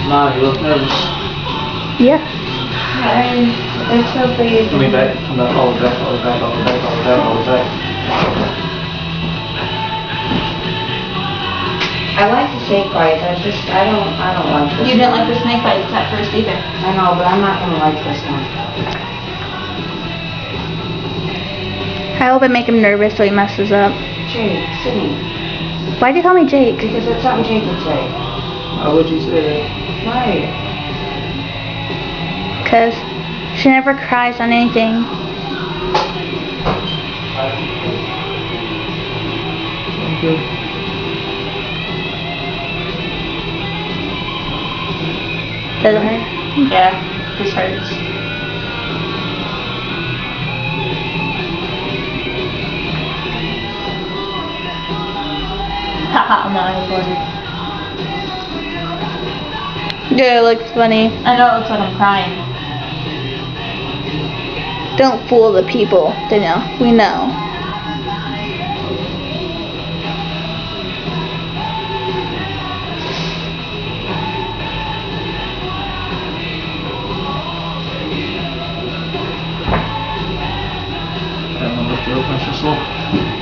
No, you look nervous. Yeah. It's so big. Come back, come back, all the back, all the back, all the back, all the back, all the back. I like the snake bites. I don't like this. You didn't like the snake bites at first either. I know, but I'm not gonna like this one. I hope I make him nervous so he messes up. Jake, Sydney. Why'd you call me Jake? Because it's something Jake would say. Why would you say that? Right. Because she never cries on anything. Okay. Does it hurt? Yeah, this hurts. Haha, no, I recorded. Yeah, it looks funny. I know it looks like I'm crying. Don't fool the people. They know. We know. I don't know what the open so slow.